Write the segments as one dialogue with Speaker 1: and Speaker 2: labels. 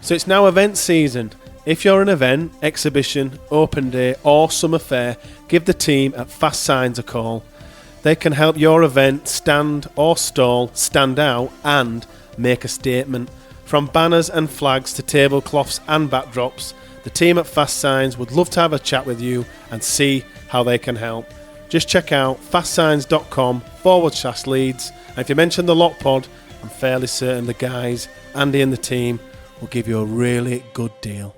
Speaker 1: So it's now event season. If you're an event, exhibition, open day or summer fair, give the team at Fast Signs a call. They can help your event stand or stall, stand out and make a statement. From banners and flags to tablecloths and backdrops, the team at Fast Signs would love to have a chat with you and see how they can help. Just check out fastsigns.com/leads, and if you mention the Lot Pod, I'm fairly certain the guys, Andy and the team, will give you a really good deal.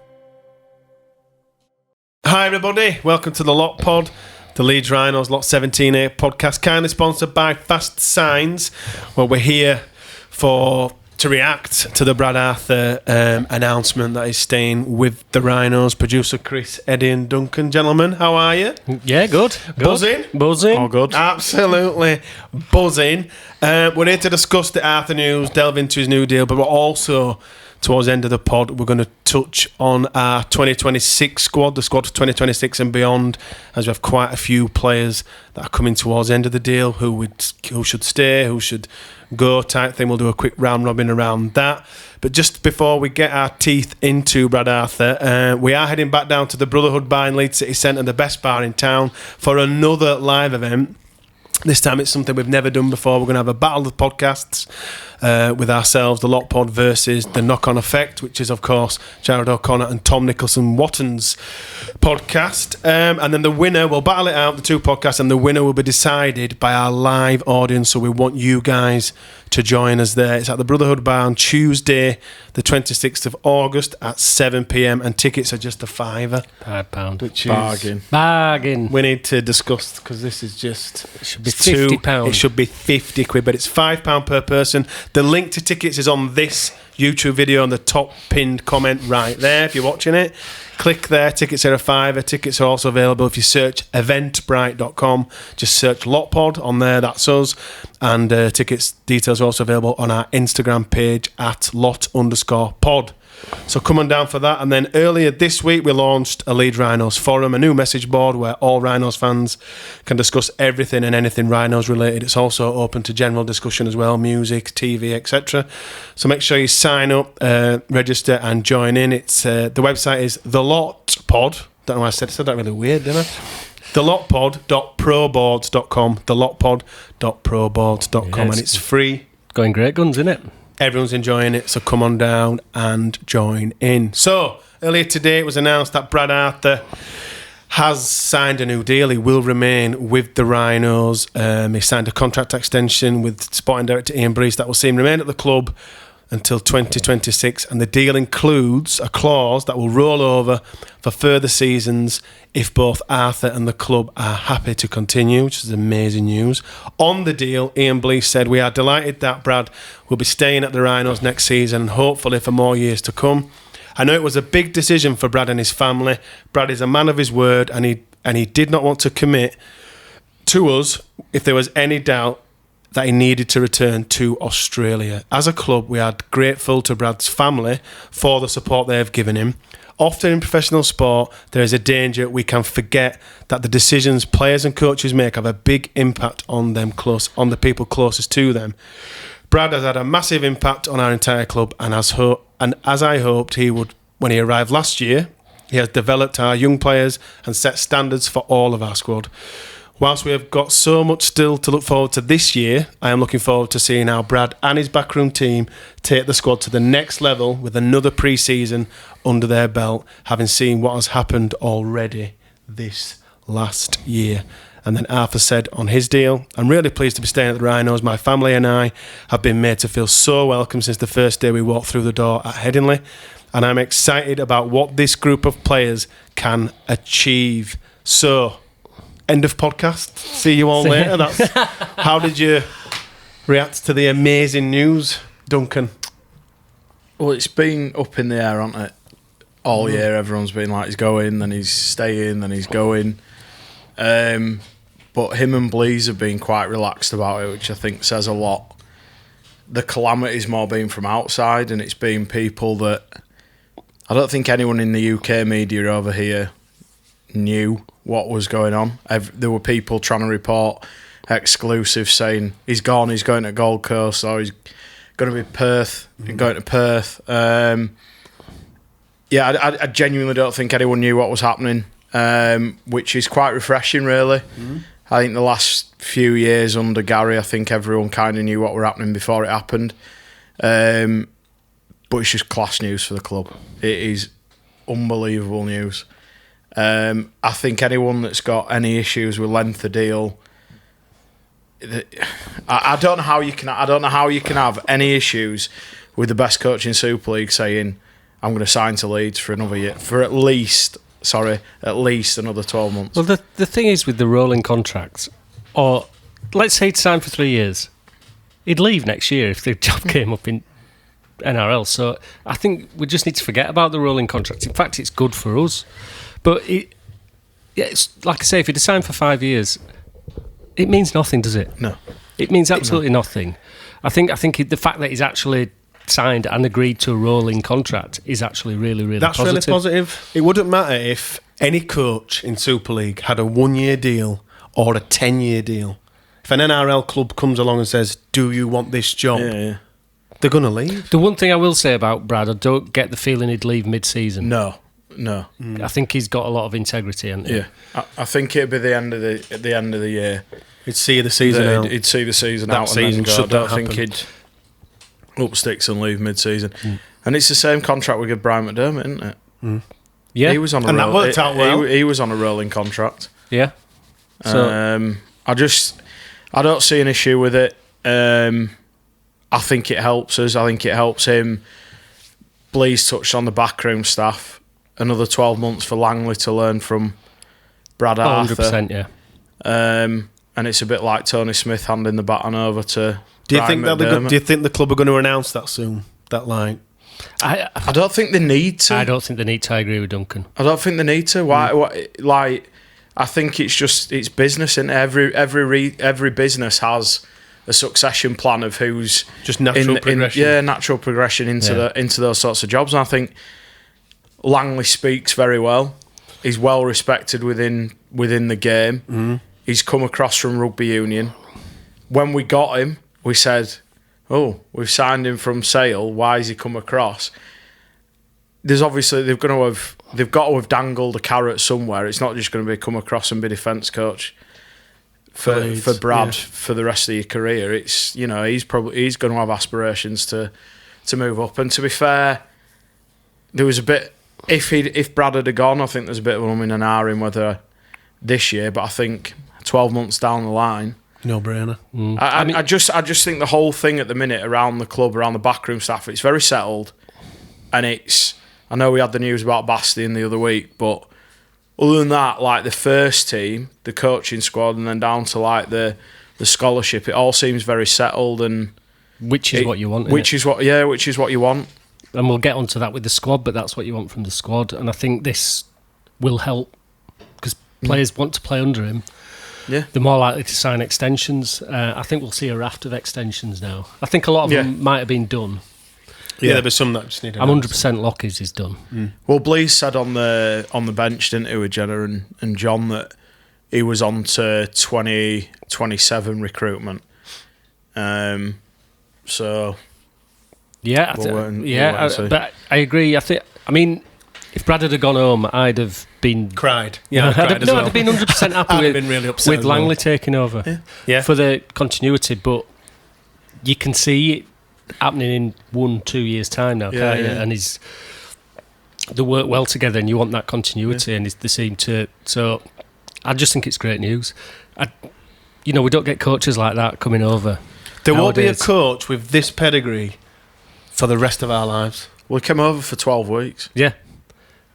Speaker 1: Hi everybody, welcome to the Lot Pod, the Leeds Rhinos Lot 17A podcast, kindly sponsored by Fast Signs, where we're here to react to the Brad Artur announcement that he's staying with the Rhinos. Producer Chris, Eddie and Duncan. Gentlemen, how are you?
Speaker 2: Yeah, good.
Speaker 1: Buzzing?
Speaker 2: All good.
Speaker 1: Absolutely buzzing. We're here to discuss the Artur news, delve into his new deal, but we're also, towards the end of the pod, we're going to touch on our 2026 squad, the squad for 2026 and beyond, as we have quite a few players that are coming towards the end of the deal, who should stay, who should go type thing. We'll do a quick round robin around that. But just before we get our teeth into Brad Artur, we are heading back down to the Brotherhood Bar in Leeds City Centre, the best bar in town, for another live event. This time it's something we've never done before. We're going to have a battle of podcasts with ourselves, the Lot Pod versus the Knock On Effect, which is, of course, Jared O'Connor and Tom Nicholson-Watton's podcast. And then the winner, we'll battle it out, the two podcasts, and the winner will be decided by our live audience. So we want you guys to join us there. It's at the Brotherhood Bar on Tuesday, the 26th of August at 7 p.m. and tickets are just £5.
Speaker 2: £5.
Speaker 1: Which
Speaker 2: is bargain.
Speaker 1: We need to discuss, because this is just...
Speaker 2: It should be £50.
Speaker 1: It should be £50, but it's £5 per person. The link to tickets is on this YouTube video on the top pinned comment right there if you're watching it. Click there, tickets are £5. Tickets are also available if you search eventbrite.com. Just search LotPod on there, that's us. And tickets details are also available on our Instagram page at lot_pod. So come on down for that. And then earlier this week we launched a Leeds Rhinos forum, a new message board where all Rhinos fans can discuss everything and anything Rhinos related. It's also open to general discussion as well, music, TV, etc. So make sure you sign up, register and join in. It's the website is The Lot Pod. Don't know why I said that really weird, didn't I? thelotpod.proboards.com, thelotpod.proboards.com,
Speaker 2: yes.
Speaker 1: and it's free.
Speaker 2: Going great guns, isn't it?
Speaker 1: Everyone's enjoying it, so come on down and join in. So, earlier today it was announced that Brad Artur has signed a new deal. He will remain with the Rhinos. He signed a contract extension with sporting director Ian Breese that will see him remain at the club until 2026, and the deal includes a clause that will roll over for further seasons if both Artur and the club are happy to continue, which is amazing news. On the deal, Ian Breese said, "We are delighted that Brad will be staying at the Rhinos next season, and hopefully for more years to come. I know it was a big decision for Brad and his family. Brad is a man of his word, and he did not want to commit to us if there was any doubt that he needed to return to Australia. As a club, we are grateful to Brad's family for the support they have given him. Often in professional sport, there is a danger we can forget that the decisions players and coaches make have a big impact on the people closest to them. Brad has had a massive impact on our entire club, and as I hoped he would when he arrived last year, he has developed our young players and set standards for all of our squad. Whilst we have got so much still to look forward to this year, I am looking forward to seeing how Brad and his backroom team take the squad to the next level with another pre-season under their belt, having seen what has happened already this last year." And then Arthur said on his deal, "I'm really pleased to be staying at the Rhinos. My family and I have been made to feel so welcome since the first day we walked through the door at Headingley, and I'm excited about what this group of players can achieve." So, end of podcast. See you all later. How did you react to the amazing news, Duncan?
Speaker 3: Well, it's been up in the air, hasn't it? All year, everyone's been like, he's going, then he's staying, then he's going. But him and Blease have been quite relaxed about it, which I think says a lot. The calamity's more been from outside, and it's been people that I don't think anyone in the UK media over here knew what was going on. There were people trying to report exclusive saying he's gone, he's going to Gold Coast, or he's going to be Perth, going to Perth. Yeah, I genuinely don't think anyone knew what was happening, which is quite refreshing, really. I think the last few years under Gary, I think everyone kind of knew what were happening before it happened. But it's just class news for the club. It is unbelievable news. I think anyone that's got any issues with length of deal, I don't know how you can. I don't know how you can have any issues with the best coach in Super League saying, "I'm going to sign to Leeds for another year, for at least another 12 months."
Speaker 2: Well, the thing is with the rolling contracts, or let's say he'd signed for 3 years, he'd leave next year if the job came up in NRL. So I think we just need to forget about the rolling contracts. In fact, it's good for us. But it's like I say, if he'd signed for 5 years, it means nothing, does it?
Speaker 3: No,
Speaker 2: it means absolutely nothing. I think the fact that he's actually signed and agreed to a rolling contract is actually really, really
Speaker 1: That's
Speaker 2: positive.
Speaker 1: really positive. It wouldn't matter if any coach in Super League had a 1 year deal or a 10-year deal. If an NRL club comes along and says, "Do you want this job?" They're going to leave.
Speaker 2: The one thing I will say about Brad, I don't get the feeling he'd leave mid-season.
Speaker 3: No.
Speaker 2: I think he's got a lot of integrity.
Speaker 3: Yeah, I think it'd be the end of the year.
Speaker 1: He'd see the season out.
Speaker 3: He'd see the season
Speaker 1: That
Speaker 3: out
Speaker 1: season
Speaker 3: and then go. I
Speaker 1: should
Speaker 3: don't
Speaker 1: that
Speaker 3: think
Speaker 1: happen?
Speaker 3: he'd up sticks and leave mid-season. And it's the same contract we give Brian McDermott, isn't it?
Speaker 2: Yeah,
Speaker 3: He was on a
Speaker 1: And that worked out well.
Speaker 3: He was on a rolling contract.
Speaker 2: yeah. So
Speaker 3: I don't see an issue with it. I think it helps us. I think it helps him. Blease touched on the backroom staff. Another 12 months for Langley to learn from Brad Artur.
Speaker 2: 100%, yeah.
Speaker 3: And it's a bit like Tony Smith handing the baton over to
Speaker 1: Do you
Speaker 3: Brian
Speaker 1: think
Speaker 3: McDermott.
Speaker 1: do you think the club are going to announce that soon? That line?
Speaker 3: I don't think they need to.
Speaker 2: I don't think they need to. I agree with Duncan.
Speaker 3: I don't think they need to. Why? Like, I think it's business, and every business has a succession plan of who's
Speaker 1: Just natural progression.
Speaker 3: natural progression into those sorts of jobs. And I think Langley speaks very well. He's well respected within the game. He's come across from rugby union. When we got him, we said, "Oh, we've signed him from Sale. Why has he come across?" There's obviously they've got to have dangled a carrot somewhere. It's not just going to be come across and be defence coach for Brad for the rest of your career. It's he's going to have aspirations to move up. And to be fair, there was a bit. If Brad had gone, I think there's a bit of an and ahhing whether this year. But I think 12 months down the line,
Speaker 1: No brainer.
Speaker 3: I just think the whole thing at the minute around the club, around the backroom staff, it's very settled, and it's. I know we had the news about Bastian the other week, but other than that, like the first team, the coaching squad, and then down to like the scholarship, it all seems very settled and
Speaker 2: Which is what you want.
Speaker 3: Which is what you want.
Speaker 2: And we'll get onto that with the squad, but that's what you want from the squad. And I think this will help because players want to play under him.
Speaker 3: Yeah,
Speaker 2: they're more likely to sign extensions. I think we'll see a raft of extensions now. I think a lot of them might have been done.
Speaker 1: Yeah, there'll be some that just need.
Speaker 2: I'm 100% Lockie's is done.
Speaker 3: Well, Blease said on the bench, didn't he, with Jenna and John, that he was on to 2027 recruitment. So
Speaker 2: yeah, but I agree. I mean, if Brad had gone home, I'd have been
Speaker 1: cried. Yeah, I'd
Speaker 2: have been 100% happy
Speaker 1: I'd have been really upset
Speaker 2: with Langley taking over for the continuity. But you can see it happening in 1-2 years' time now, can't you? And they work well together, and you want that continuity, and they seem to. So I just think it's great news. We don't get coaches like that coming over.
Speaker 1: There won't be a
Speaker 2: nowadays.
Speaker 1: coach with this pedigree for the rest of our lives.
Speaker 3: Well, he came over for 12 weeks.
Speaker 2: Yeah.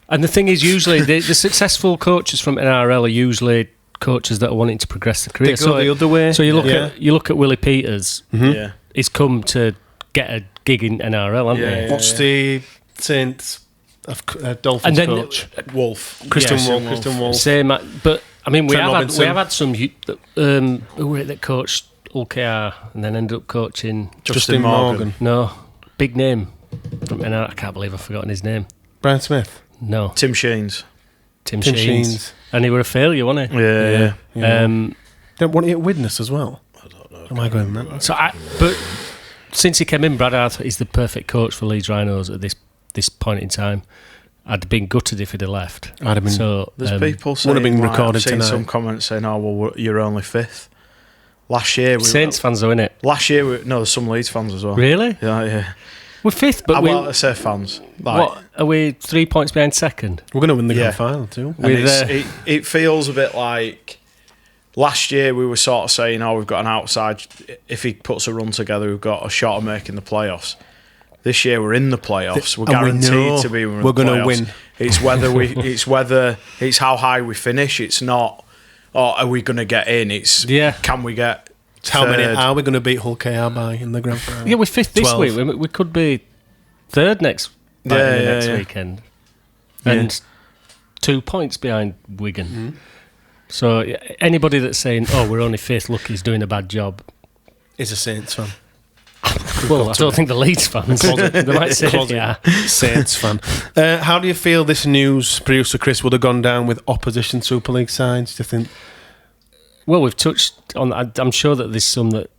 Speaker 2: And the thing is, usually the successful coaches from NRL are usually coaches that are wanting to progress their career.
Speaker 1: They go the other way.
Speaker 2: So you look at Willie Peters.
Speaker 3: Yeah,
Speaker 2: He's come to get a gig in NRL, hasn't he?
Speaker 1: What's the Saints Dolphins coach?
Speaker 3: Wolf.
Speaker 1: Christian Wolf.
Speaker 2: Same, but I mean, we
Speaker 1: Trent
Speaker 2: have
Speaker 1: Robinson.
Speaker 2: had some who were it that coached OKR and then ended up coaching
Speaker 1: Justin Morgan.
Speaker 2: No, big name from NRL. I can't believe I've forgotten his name.
Speaker 1: Brian Smith.
Speaker 2: No,
Speaker 3: Tim Sheens.
Speaker 2: Tim Sheens. And he were a failure, wasn't he?
Speaker 3: Yeah.
Speaker 1: Don't want it at Widnes as well. I don't know. Am I going mad?
Speaker 2: But since he came in, Brad Artur is the perfect coach for Leeds Rhinos at this point in time. I'd been gutted if he'd have left.
Speaker 1: I'd have been.
Speaker 2: So
Speaker 3: There's people saying,
Speaker 1: would have been
Speaker 3: like,
Speaker 1: recorded
Speaker 3: I've seen
Speaker 1: tonight.
Speaker 3: some comments saying, "Oh, well, you're only 5th." Last year,
Speaker 2: Saints fans, though, innit?
Speaker 3: no, there's some Leeds fans as well.
Speaker 2: Really?
Speaker 3: Yeah.
Speaker 2: We're 5th, but
Speaker 3: Well, I say fans. Like,
Speaker 2: what are we? 3 points behind second.
Speaker 1: We're going to win the
Speaker 3: Yeah.
Speaker 1: grand final too.
Speaker 3: and
Speaker 2: With,
Speaker 3: it feels a bit like last year we were sort of saying, "Oh, we've got an outside. If he puts a run together, we've got a shot of making the playoffs." This year we're in the playoffs. We're
Speaker 1: And we know
Speaker 3: guaranteed to be.
Speaker 1: we're gonna win.
Speaker 3: It's it's how high we finish. It's not. Oh, are we going to get in? It's Can we get?
Speaker 1: How many
Speaker 3: third?
Speaker 1: are we going to beat Hull KR by in the grand final?
Speaker 2: Yeah, we're 5th this
Speaker 1: 12.
Speaker 2: week. We could be 3rd next weekend. And 2 points behind Wigan. So anybody that's saying, "Oh, we're only 5th, look, he's doing a bad job,"
Speaker 1: Is a Saints fan.
Speaker 2: well, I don't think the Leeds fans. They might say, "Yeah."
Speaker 1: Saints fan. How do you feel this news, producer Chris, would have gone down with opposition Super League sides? Do you think?
Speaker 2: Well, we've touched on. I'm sure that there's some that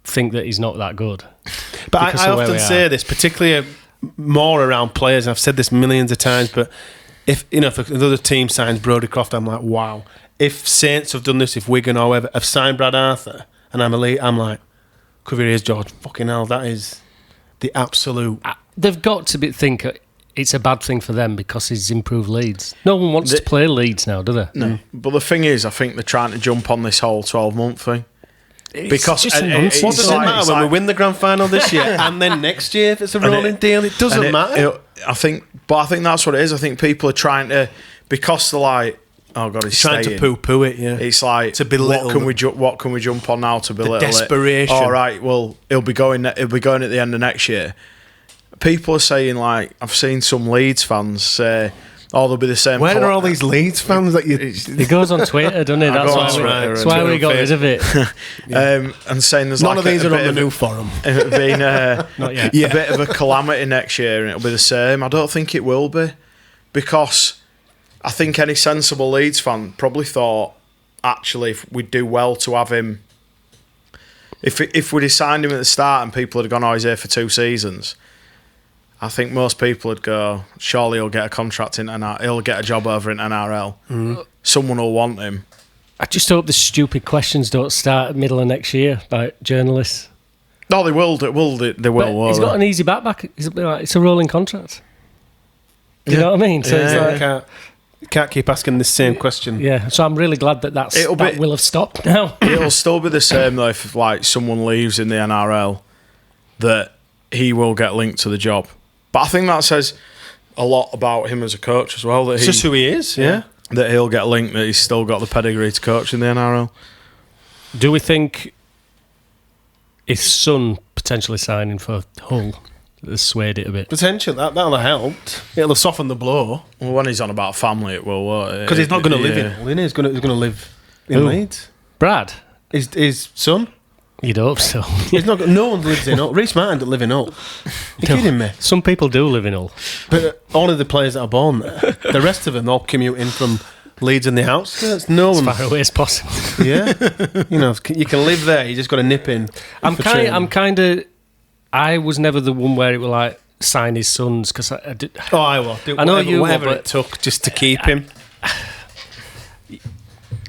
Speaker 2: think that he's not that good.
Speaker 1: But
Speaker 2: because
Speaker 1: I
Speaker 2: of where
Speaker 1: often
Speaker 2: we
Speaker 1: say
Speaker 2: are.
Speaker 1: this, particularly more around players. I've said this millions of times, but if another team signs Brodie Croft, I'm like, wow. If Saints have done this, if Wigan or whoever have signed Brad Artur, and I'm elite, I'm like, cover your ears, George. Fucking hell, that is the absolute.
Speaker 2: They've got to think it's a bad thing for them because he's improved Leeds. No one wants to play Leeds now, do they?
Speaker 3: No. But the thing is, I think they're trying to jump on this whole 12-month thing. Because
Speaker 2: just
Speaker 3: and
Speaker 2: nonsense.
Speaker 1: What does it matter when we win the grand final this year and then next year if it's a rolling deal? It doesn't matter.
Speaker 3: I think that's what it is. I think people are trying to, because they're like, "Oh God, he's
Speaker 1: Trying
Speaker 3: staying."
Speaker 1: to poo-poo it, yeah.
Speaker 3: It's like,
Speaker 1: To belittle
Speaker 3: what can we jump on now to belittle
Speaker 1: desperation.
Speaker 3: it? All right, well, he'll be going at the end of next year. People are saying, like, I've seen some Leeds fans say, "Oh, they'll be the same."
Speaker 1: Where are all these Leeds fans that you?
Speaker 2: He goes on Twitter, doesn't he? That's why we got rid of it.
Speaker 3: And saying there's
Speaker 1: None
Speaker 3: like
Speaker 1: of these
Speaker 3: a
Speaker 1: are on
Speaker 3: bit
Speaker 1: the
Speaker 3: of
Speaker 1: new forum.
Speaker 3: being
Speaker 2: Not yet.
Speaker 3: a bit of a calamity next year and it'll be the same. I don't think it will be, because I think any sensible Leeds fan probably thought, actually, if we'd do well to have him, if we'd have signed him at the start and people had gone, "Oh, he's here for 2 seasons," I think most people would go, "Surely he'll get a contract in NRL, he'll get a job over in NRL. Someone will want him."
Speaker 2: I just hope the stupid questions don't start at middle of next year by journalists.
Speaker 3: No, they will. They will.
Speaker 2: But he's got an ezy back. It's a rolling contract. You know what I mean? So it's like,
Speaker 1: You can't keep asking the same question.
Speaker 2: yeah. So I'm really glad that that will have stopped now.
Speaker 3: It'll still be the same though if like someone leaves in the NRL, that he will get linked to the job. But I think that says a lot about him as a coach as well. That
Speaker 1: It's just who he is, yeah.
Speaker 3: That he'll get linked. That he's still got the pedigree to coach in the NRL.
Speaker 2: Do we think his son potentially signing for Hull has swayed it a bit?
Speaker 1: Potentially, that'll have helped. It'll have softened the blow.
Speaker 3: Well, when he's on about family, it will, won't it?
Speaker 1: Because he's not going to live in Hull, he's going to live in
Speaker 2: Who?
Speaker 1: Leeds.
Speaker 2: Brad?
Speaker 1: His son?
Speaker 2: You'd hope so.
Speaker 1: He's not. No one lives in Hull. Reece Martin don't live in Hull. You're kidding me?
Speaker 2: Some people do live in Hull.
Speaker 1: But all of the players that are born there, the rest of them all commute in from Leeds and the outskirts. No
Speaker 2: As
Speaker 1: one.
Speaker 2: far away as possible.
Speaker 1: Yeah, you can live there. You just got to nip in.
Speaker 2: I'm kind of. I was never the one where it was like sign his sons because I did.
Speaker 1: Oh, I will. Do
Speaker 2: I know
Speaker 1: whatever,
Speaker 2: you will,
Speaker 1: whatever
Speaker 2: but-
Speaker 1: it took just to keep him.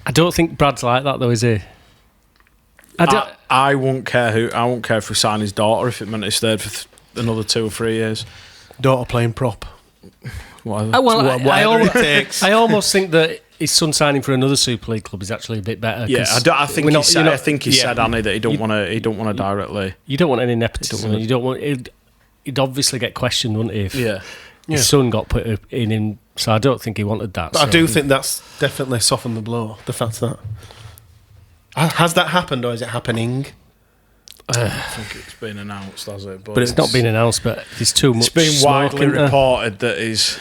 Speaker 2: I don't think Brad's like that though, is he?
Speaker 3: I won't care who. I won't care if we sign his daughter if it meant he stayed for another 2 or 3 years.
Speaker 1: Daughter playing prop.
Speaker 3: Whatever.
Speaker 1: Whatever it takes.
Speaker 2: I almost think that his son signing for another Super League club is actually a bit better.
Speaker 3: Yeah,
Speaker 2: 'cause
Speaker 3: I think
Speaker 2: we're
Speaker 3: he
Speaker 2: not-
Speaker 3: said.
Speaker 2: you're not-
Speaker 3: I think he
Speaker 2: yeah.
Speaker 3: said, Annie, that he don't want to. He don't want to directly.
Speaker 2: You don't want any nepotism. You don't want. He'd obviously get questioned, wouldn't he? If
Speaker 3: Yeah.
Speaker 2: his son got put in him. So I don't think he wanted that.
Speaker 1: But
Speaker 2: so.
Speaker 1: I do think that's definitely softened the blow. The fact that has that happened or is it happening?
Speaker 3: I think it's been announced, has it?
Speaker 2: But it's not been announced. But there's too much.
Speaker 3: It's been
Speaker 2: smoke,
Speaker 3: widely
Speaker 2: isn't there?
Speaker 3: reported that he's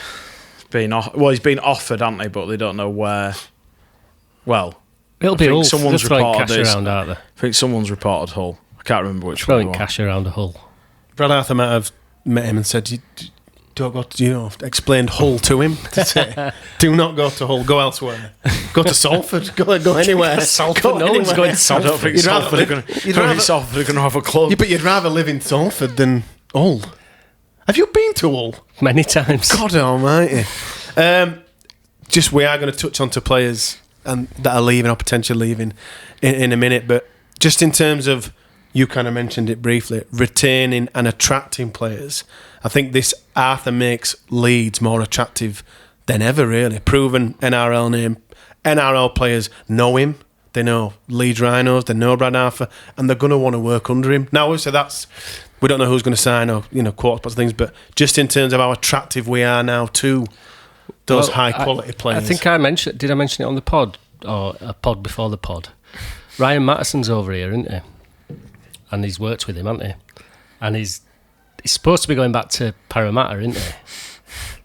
Speaker 3: been he's been offered, hasn't he? But they don't know where. Well,
Speaker 2: It'll
Speaker 3: I
Speaker 2: be
Speaker 3: think
Speaker 2: Hull.
Speaker 3: someone's
Speaker 2: They're throwing
Speaker 3: reported
Speaker 2: cash
Speaker 3: this.
Speaker 2: around, aren't they?
Speaker 3: I think someone's reported Hull. I can't remember which one.
Speaker 2: Throwing cash around a Hull.
Speaker 1: Brad Artur might have met him and said, "Don't go to, explained Hull to him to say, do not go to Hull, go elsewhere, go to Salford, go anywhere."
Speaker 2: Salford,
Speaker 1: Go
Speaker 2: no one's
Speaker 1: anywhere.
Speaker 2: going to
Speaker 3: I don't
Speaker 2: Salford.
Speaker 3: think
Speaker 1: You'd rather
Speaker 3: Salford are
Speaker 1: live-
Speaker 3: going
Speaker 1: you'd rather-
Speaker 3: to have a club.
Speaker 1: Yeah, but you'd rather live in Salford than Hull. Have you been to Hull?
Speaker 2: Many times.
Speaker 1: God almighty. We are going to touch on to players and that are leaving or potentially leaving in a minute, but just in terms of, you kind of mentioned it briefly, retaining and attracting players, I think this Arthur makes Leeds more attractive than ever, really. Proven NRL name. NRL players know him. They know Leeds Rhinos. They know Brad Artur, and they're going to want to work under him. Now, obviously, we don't know who's going to sign or quarter spots things, but just in terms of how attractive we are now to those high quality players.
Speaker 2: I think did I mention it on the pod or a pod before the pod? Ryan Mattison's over here, isn't he? And he's worked with him, hasn't he? And he's supposed to be going back to Parramatta, isn't he?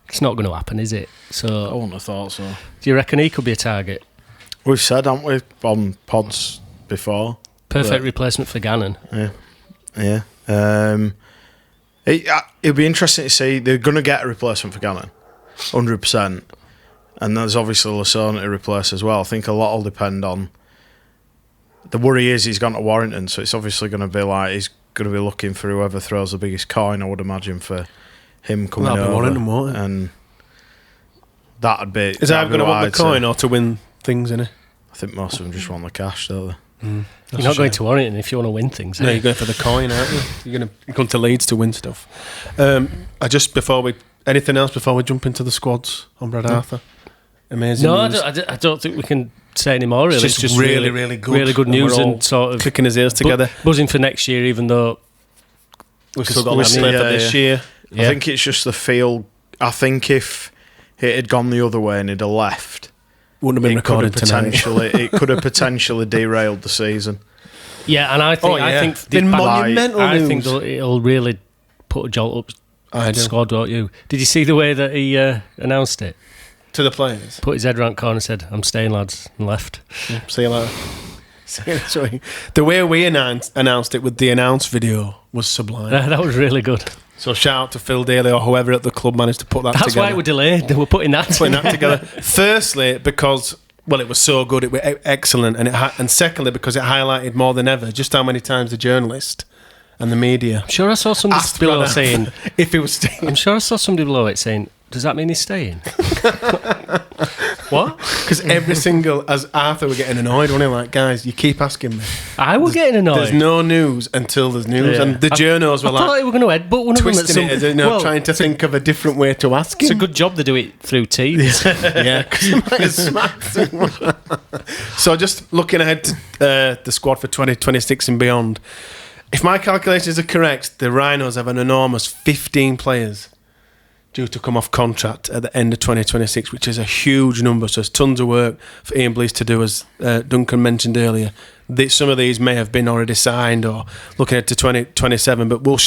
Speaker 2: It's not going to happen, is it? So
Speaker 3: I wouldn't have thought so.
Speaker 2: Do you reckon he could be a target?
Speaker 3: We've said, haven't we, on pods before?
Speaker 2: Perfect replacement for Gannon.
Speaker 3: Yeah. It'll be interesting to see. They're going to get a replacement for Gannon, 100%. And there's obviously Lasona to replace as well. I think a lot will depend on. The worry is he's gone to Warrington, so it's obviously going to be like he's going to be looking for whoever throws the biggest coin, I would imagine, for him coming over.
Speaker 1: Warrington, won't it?
Speaker 3: And that'd be.
Speaker 1: Is that going to want the coin or to win things, innit?
Speaker 3: I think most of them just want the cash, don't they?
Speaker 2: You're not going to Warrington if you want to win things.
Speaker 1: No, you're going for the coin, aren't you? You're going to come to Leeds to win stuff. Anything else before we jump into the squads on Brad Artur? Amazing.
Speaker 2: No,
Speaker 1: news.
Speaker 2: I don't think we can say any more. Really,
Speaker 1: It's just really, really good.
Speaker 2: Really good news
Speaker 1: We're all
Speaker 2: and sort of
Speaker 1: clicking his ears together.
Speaker 2: Buzzing for next year, even though
Speaker 1: We've still got to play for this year.
Speaker 3: I think it's just the feel. I think if it had gone the other way and he'd have left,
Speaker 1: wouldn't have been recorded tonight.
Speaker 3: It could have potentially derailed the season.
Speaker 2: Yeah, and I think
Speaker 1: been monumental news.
Speaker 2: I think it'll really put a jolt up the squad, don't you? Did you see the way that he announced it?
Speaker 1: To the players?
Speaker 2: Put his head around the corner and said, "I'm staying, lads," and left.
Speaker 1: Yeah, see you later. The way we announced it with the announce video was sublime.
Speaker 2: That was really good.
Speaker 1: So shout out to Phil Daly or whoever at the club managed to put that together.
Speaker 2: That's why we're delayed. They were putting that
Speaker 1: together. Firstly, because it was so good, it was excellent, and secondly, because it highlighted more than ever just how many times the journalist and the media.
Speaker 2: I'm sure I saw somebody below saying
Speaker 1: if he was staying.
Speaker 2: I'm sure I saw somebody below it saying, "Does that mean he's staying?" What?
Speaker 1: Because every single, as Arthur were getting annoyed, wasn't he? Like, guys, you keep asking me.
Speaker 2: I was getting annoyed.
Speaker 1: There's no news until there's news, and the journos were
Speaker 2: I thought they were going to headbutt one of them.
Speaker 1: Twisting it, trying to think of a different way to ask him.
Speaker 2: It's a good job they do it through Teams.
Speaker 1: Yeah, because he might have smacked him. So just looking ahead to the squad for 2026 and beyond, if my calculations are correct, the Rhinos have an enormous 15 players due to come off contract at the end of 2026, which is a huge number. So there's tons of work for Ian Blease to do, as Duncan mentioned earlier. Some of these may have been already signed or looking ahead to 2027, but we'll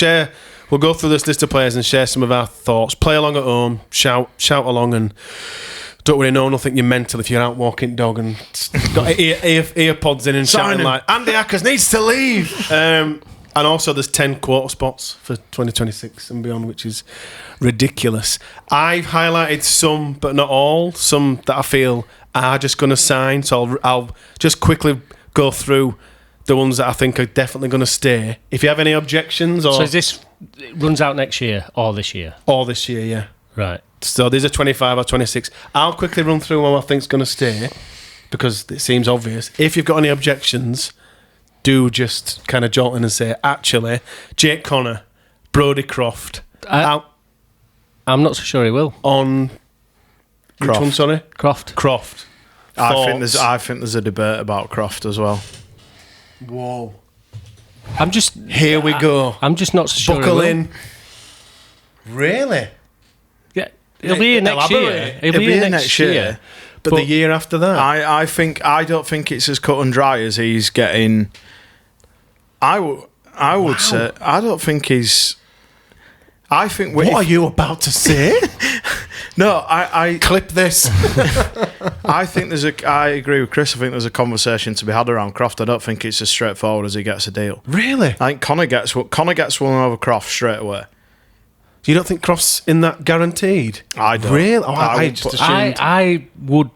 Speaker 1: go through this list of players and share some of our thoughts. Play along at home, shout along, and don't really know nothing you're mental if you're out walking dog and got earpods in and shouting like, Andy Ackers needs to leave. And also there's 10 quarter spots for 2026 and beyond, which is ridiculous. I've highlighted some, but not all, some that I feel are just going to sign. So I'll just quickly go through the ones that I think are definitely going to stay. If you have any objections or...
Speaker 2: So is this runs out next year or this year?
Speaker 1: Or this year, yeah.
Speaker 2: Right.
Speaker 1: So these are 25 or 26. I'll quickly run through what I think's going to stay because it seems obvious. If you've got any objections, do just kind of jolt in and say, actually, Jake Connor, Brodie Croft.
Speaker 2: I'm not so sure he will.
Speaker 1: On
Speaker 3: Croft.
Speaker 1: Which one, sorry?
Speaker 2: Croft.
Speaker 3: I think there's a debate about Croft as well.
Speaker 1: Whoa.
Speaker 2: Here
Speaker 1: we go.
Speaker 2: I'm just not so sure.
Speaker 1: Buckle in. Really?
Speaker 2: Yeah. He'll be here next year.
Speaker 3: He'll be here next year.
Speaker 1: But the year after that?
Speaker 3: I don't think it's as cut and dry as he's getting. I would say I don't think he's. I think.
Speaker 1: What are you about to say?
Speaker 3: No, I
Speaker 1: clip this.
Speaker 3: I think I agree with Chris. I think there's a conversation to be had around Croft. I don't think it's as straightforward as he gets a deal.
Speaker 1: Really?
Speaker 3: I think Connor gets one over Croft straight away.
Speaker 1: You don't think Croft's in that guaranteed?
Speaker 3: I don't.
Speaker 1: Really? I just assumed.
Speaker 2: I would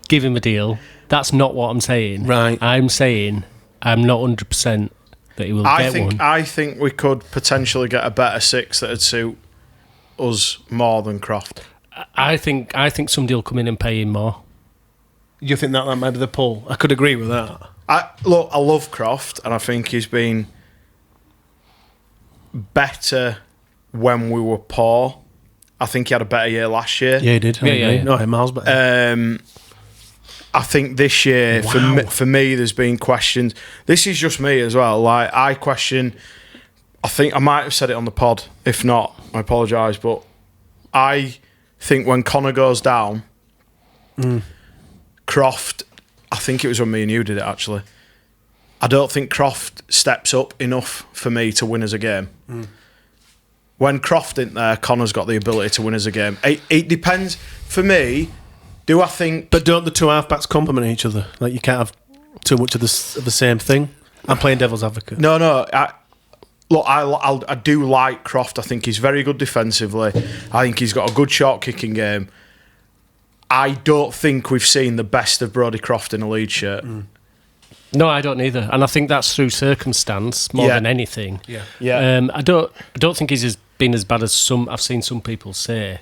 Speaker 2: give him a deal. That's not what I'm saying.
Speaker 1: Right.
Speaker 2: I'm saying I'm not 100%. that he will get one.
Speaker 3: I think we could potentially get a better 6 that'd suit us more than Croft.
Speaker 2: I think somebody will come in and pay him more.
Speaker 1: You think that might be the pull? I could agree with that.
Speaker 3: I love Croft, and I think he's been better when we were poor. I think he had a better year last year.
Speaker 1: Yeah, he did.
Speaker 2: Yeah.
Speaker 1: No, miles better.
Speaker 3: I think this year, for me, there's been questions. This is just me as well. Like, I question. I think I might have said it on the pod. If not, I apologise. But I think when Connor goes down, Croft. I think it was when me and you did it, actually. I don't think Croft steps up enough for me to win us a game. When Croft isn't there, Connor's got the ability to win us a game. It depends. For me, do I think...
Speaker 1: But don't the two halfbacks complement each other? Like, you can't have too much of the same thing? I'm playing devil's advocate.
Speaker 3: No. I do like Croft. I think he's very good defensively. I think he's got a good short kicking game. I don't think we've seen the best of Brodie Croft in a Leeds shirt.
Speaker 2: No, I don't either, and I think that's through circumstance more than anything.
Speaker 3: Yeah.
Speaker 2: I don't think he's been as bad as I've seen some people say.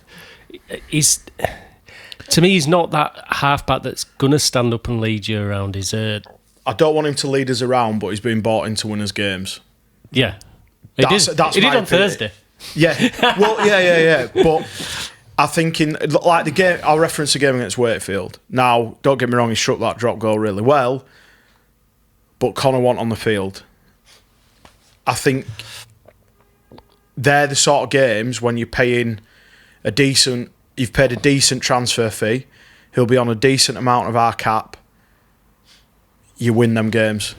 Speaker 2: To me, he's not that halfback that's gonna stand up and lead you around.
Speaker 3: I don't want him to lead us around, but he's been bought in to win us games.
Speaker 2: Yeah,
Speaker 3: He
Speaker 2: did on Thursday.
Speaker 3: Yeah, well, yeah. But I think the game, I'll reference the game against Wakefield. Now, don't get me wrong, he struck that drop goal really well, but Connor wasn't on the field. I think they're the sort of games when you're paying you've paid a decent transfer fee, he'll be on a decent amount of our cap, you win them games,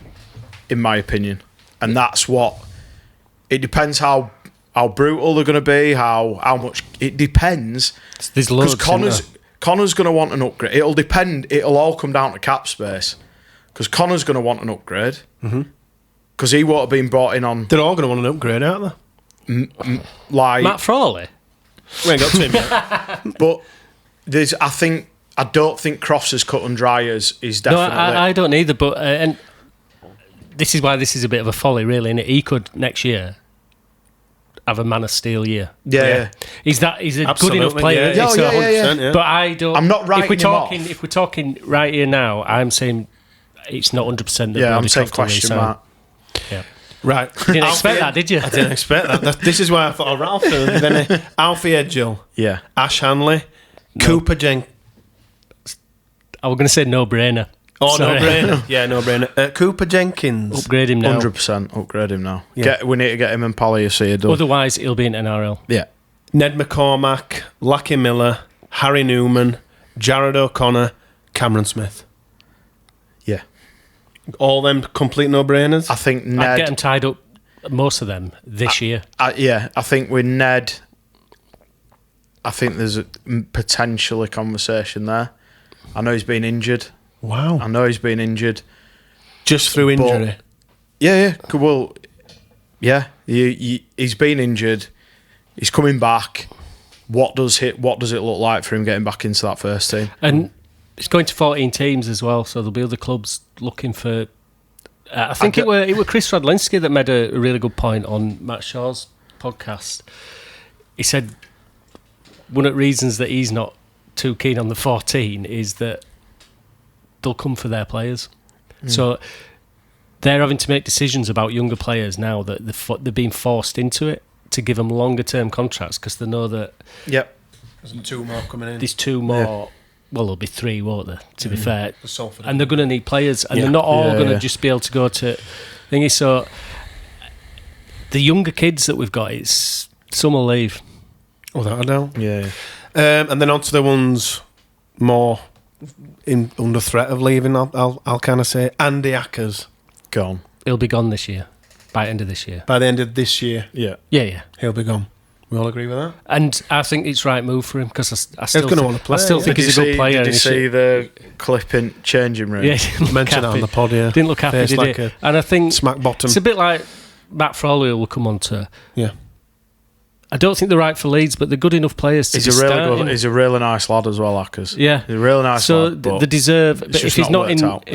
Speaker 3: in my opinion. And that's what... It depends how brutal they're going to be, how much... It depends.
Speaker 2: There's loads.
Speaker 3: Because Connor's going to want an upgrade. It'll depend. It'll all come down to cap space. Because Connor's going to want an upgrade. Because he won't have been brought in on...
Speaker 1: They're all going to want an upgrade, aren't they?
Speaker 3: Like
Speaker 2: Matt Frawley?
Speaker 1: We ain't got to him yet.
Speaker 3: But I don't think Crofts as cut and dry as is definitely...
Speaker 2: No, I don't either, but... and this is why this is a bit of a folly, really, isn't it? He could, next year, have a Man of Steel year.
Speaker 3: Yeah.
Speaker 2: He's a
Speaker 1: Absolutely,
Speaker 2: good enough player.
Speaker 1: yeah.
Speaker 2: So-
Speaker 1: 100%, yeah.
Speaker 2: But I don't...
Speaker 3: I'm not writing him off.
Speaker 2: If we're talking right here now, I'm saying it's not 100% that
Speaker 3: Yeah, I'm
Speaker 2: Brodie
Speaker 3: saying
Speaker 2: Croft will
Speaker 3: question
Speaker 2: resign.
Speaker 3: mark.
Speaker 2: Yeah.
Speaker 1: Right.
Speaker 2: You didn't expect that, did you?
Speaker 1: I didn't expect that. This is why I thought of Ralph. Then Alfie Edgill,
Speaker 3: Yeah.
Speaker 1: Ash Hanley, Cooper Jenkins.
Speaker 2: I was going to say no-brainer.
Speaker 1: Oh,
Speaker 2: Sorry.
Speaker 1: no-brainer. Yeah, no-brainer. Cooper Jenkins.
Speaker 2: Upgrade him now.
Speaker 3: 100% upgrade him now.
Speaker 1: Yeah.
Speaker 3: We need to get him and Paliasea done.
Speaker 2: Otherwise, he'll be in NRL.
Speaker 3: Yeah.
Speaker 1: Ned McCormack, Lachie Miller, Harry Newman, Jared O'Connor, Cameron Smith.
Speaker 3: Yeah.
Speaker 1: All them complete no-brainers.
Speaker 3: I think
Speaker 2: I'd get
Speaker 3: Ned...
Speaker 2: them tied up, most of them, this year.
Speaker 3: I think with Ned, I think there's potentially conversation there. I know he's been injured.
Speaker 1: Wow. Just through injury.
Speaker 3: Yeah. Well, yeah. He's been injured. He's coming back. What does it look like for him getting back into that first team?
Speaker 2: And it's going to 14 teams as well, so there'll be other clubs looking for... I think it were Chris Radlinski that made a really good point on Matt Shaw's podcast. He said one of the reasons that he's not too keen on the 14 is that they'll come for their players. So they're having to make decisions about younger players now that they're being forced into it to give them longer term contracts because they know that
Speaker 3: Yep.
Speaker 1: There's 2 more coming in.
Speaker 2: there's 2 more. Yeah. Well, there'll be 3, won't there? To be fair,
Speaker 1: Salford.
Speaker 2: and they're going to need players, and they're not all going to just be able to go to thingy. So the younger kids that we've got, some will leave.
Speaker 1: Without a doubt.
Speaker 3: Yeah.
Speaker 1: And then on to the ones more under threat of leaving. I'll kind of say Andy Ackers.
Speaker 3: Gone.
Speaker 2: He'll be gone this year, by the end of this year.
Speaker 1: By the end of this year,
Speaker 3: Yeah.
Speaker 2: Yeah.
Speaker 1: he'll be gone. We all agree with that.
Speaker 2: And I think it's right move for him because I still
Speaker 1: gonna wanna play,
Speaker 2: I still
Speaker 1: yeah.
Speaker 2: think he's a good player.
Speaker 3: Did you see the clip in changing room?
Speaker 2: Yeah, he didn't look
Speaker 1: Mention that
Speaker 2: happy.
Speaker 1: on the pod, yeah.
Speaker 2: Didn't look happy,
Speaker 1: Face
Speaker 2: did
Speaker 1: like
Speaker 2: it?
Speaker 1: a
Speaker 2: And I think
Speaker 1: smack bottom.
Speaker 2: it's a bit like Matt Frawley will come on to.
Speaker 1: Yeah.
Speaker 2: I don't think they're right for Leeds, but they're good enough players to
Speaker 3: He's a really nice lad as well, Ackers.
Speaker 2: Yeah,
Speaker 3: he's a really nice lad.
Speaker 2: So they deserve. But if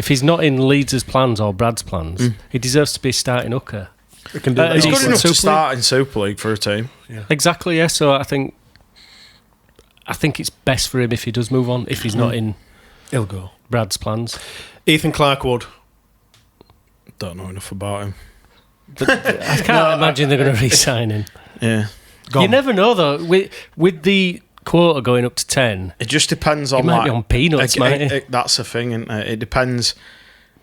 Speaker 2: he's not in Leeds' plans or Brad's plans, he deserves to be starting hooker.
Speaker 3: He's good enough to start in Super League for a team.
Speaker 2: Yeah. Exactly. Yeah. So I think it's best for him if he does move on. If he's not in,
Speaker 1: he'll go.
Speaker 2: Brad's plans.
Speaker 1: Ethan Clarkwood.
Speaker 3: Don't know enough about him.
Speaker 2: I can't imagine they're going to re-sign him.
Speaker 3: Yeah.
Speaker 2: You never know though. With the quota going up to 10,
Speaker 3: it just depends on.
Speaker 2: He might be on peanuts, mate.
Speaker 3: That's the thing, isn't it? It depends.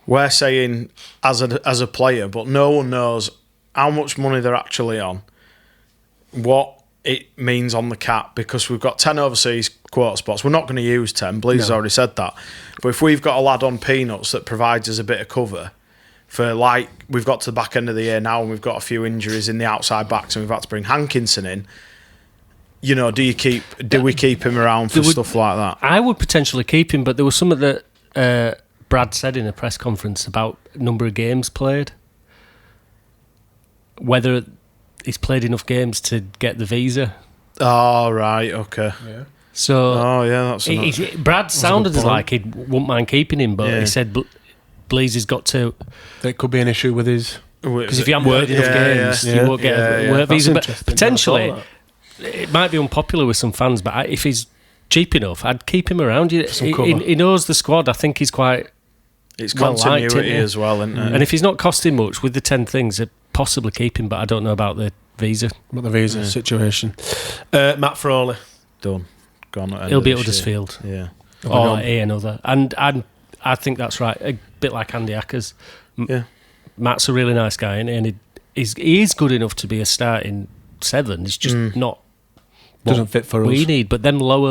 Speaker 3: We're saying as a player, but no one knows how much money they're actually on, what it means on the cap, because we've got 10 overseas quota spots. We're not going to use 10. Blees has already said that. But if we've got a lad on peanuts that provides us a bit of cover for, like, we've got to the back end of the year now and we've got a few injuries in the outside backs and we've had to bring Hankinson in, you know, do we keep him around for stuff like that?
Speaker 2: I would potentially keep him, but there was something that Brad said in a press conference about number of games played. Whether he's played enough games to get the visa.
Speaker 3: Oh, right, okay.
Speaker 2: Yeah. So,
Speaker 3: that's
Speaker 2: Brad sounded as like he wouldn't mind keeping him, but he said Blees has got to.
Speaker 1: There could be an issue with his.
Speaker 2: Because if you haven't worked enough games, you won't get a work visa. But potentially, it might be unpopular with some fans, but if he's cheap enough, I'd keep him around. He knows the squad. I think he's quite.
Speaker 3: It's continuity as well, isn't it?
Speaker 2: And if he's not costing much with the 10 things, I'd possibly keep him, but I don't know about the visa.
Speaker 1: About the visa situation. Matt Frawley.
Speaker 3: Done. Gone.
Speaker 2: He'll be at Huddersfield.
Speaker 3: Yeah.
Speaker 2: Or another. And I think that's right. A bit like Andy Ackers.
Speaker 3: Yeah.
Speaker 2: Matt's a really nice guy, and he is good enough to be a starting 7. It's just not
Speaker 1: doesn't fit for us.
Speaker 2: We need, but then lower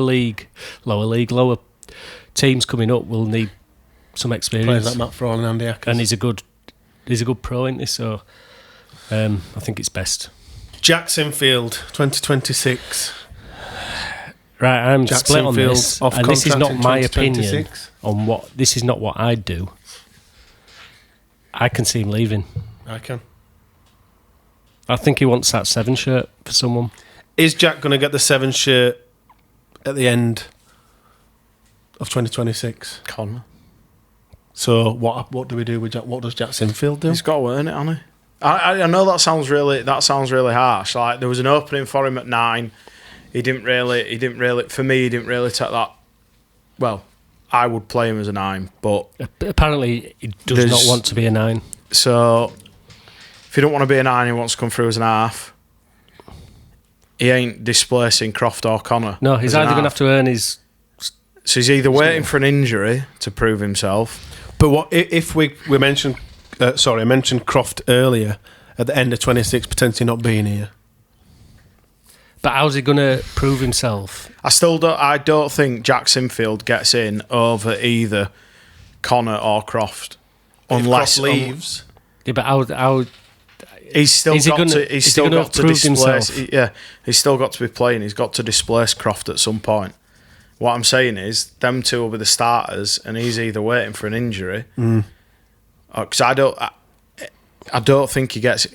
Speaker 2: teams coming up will need some experience.
Speaker 1: Players like Matt Frawley and Andy Ackers.
Speaker 2: And he's a good pro, isn't he? So I think it's best.
Speaker 1: Jacksonfield 2026.
Speaker 2: Right, I'm split on this, and this is not my opinion on what. This is not what I'd do. I can see him leaving.
Speaker 1: I can.
Speaker 2: I think he wants that 7 shirt for someone.
Speaker 1: Is Jack going to get the 7 shirt at the end of 2026?
Speaker 3: Connor.
Speaker 1: So what do we do with Jack? What does Jack Sinfield do?
Speaker 3: He's got to earn it, hasn't he? I know that sounds really harsh. Like, there was an opening for him at 9. He didn't really for me, he didn't really take that. Well, I would play him as a 9, but
Speaker 2: apparently he does not want to be a 9.
Speaker 3: So if he don't want to be a 9, he wants to come through as an half. He ain't displacing Croft or Connor.
Speaker 2: No, he's either going to have to earn his.
Speaker 3: So he's either waiting for an injury to prove himself.
Speaker 1: But what if we mentioned? I mentioned Croft earlier. At the end of 26, potentially not being here.
Speaker 2: But how's he going to prove himself?
Speaker 3: I don't think Jack Sinfield gets in over either Connor or Croft, unless
Speaker 1: Croft leaves.
Speaker 2: Yeah, but how
Speaker 3: he's still got to displace.
Speaker 2: Himself?
Speaker 3: Yeah, he's still got to be playing. He's got to displace Croft at some point. What I'm saying is, them two will be the starters, and he's either waiting for an injury, because I don't think he gets.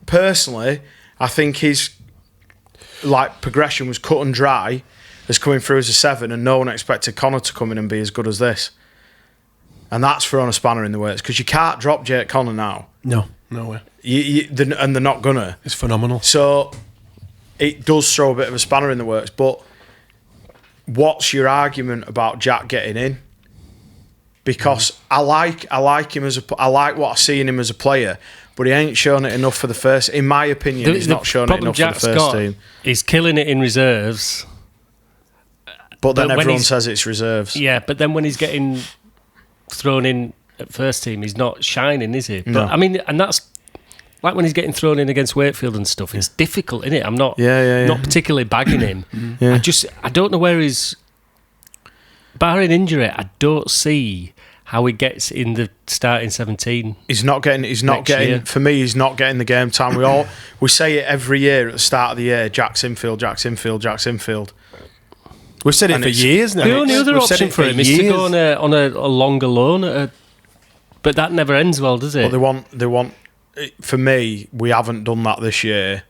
Speaker 3: Personally, I think his progression was cut and dry as coming through as a 7, and no one expected Connor to come in and be as good as this. And that's throwing a spanner in the works, because you can't drop Jake Connor now.
Speaker 1: No way.
Speaker 3: And they're not gonna.
Speaker 1: It's phenomenal.
Speaker 3: So it does throw a bit of a spanner in the works, but. What's your argument about Jack getting in? Because I like him I like what I see in him as a player, but he ain't shown it enough for the first. In my opinion, he's not shown it enough
Speaker 2: Jack's
Speaker 3: for the first team.
Speaker 2: He's killing it in reserves,
Speaker 3: but then everyone says it's reserves.
Speaker 2: Yeah, but then when he's getting thrown in at first team, he's not shining, is he?
Speaker 3: No.
Speaker 2: But I mean, and that's like when he's getting thrown in against Wakefield and stuff. It's difficult, isn't it? I'm not not particularly bagging him. I don't know where he's. Barring injury, I don't see how he gets in the starting 17.
Speaker 3: He's not getting.
Speaker 2: Year.
Speaker 3: For me, he's not getting the game time. We say it every year at the start of the year. Jack Sinfield.
Speaker 1: We've said it for years now.
Speaker 2: The only other option for him is to go on a longer loan, but that never ends well, does it?
Speaker 3: But they want. For me, we haven't done that this year.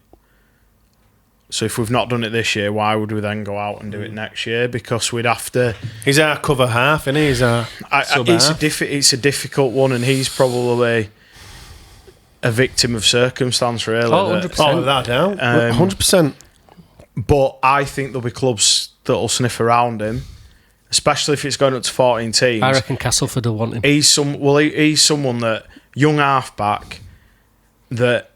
Speaker 3: So if we've not done it this year, why would we then go out and do it next year? Because we'd have to.
Speaker 1: He's our cover half, isn't he? He's our
Speaker 3: it's a difficult one, and he's probably a victim of circumstance, really.
Speaker 2: Oh, 100%.
Speaker 1: Oh, without a doubt. 100%.
Speaker 3: But I think there'll be clubs that'll sniff around him, especially if it's going up to 14 teams.
Speaker 2: I reckon Castleford will want him.
Speaker 3: He's someone that young halfback that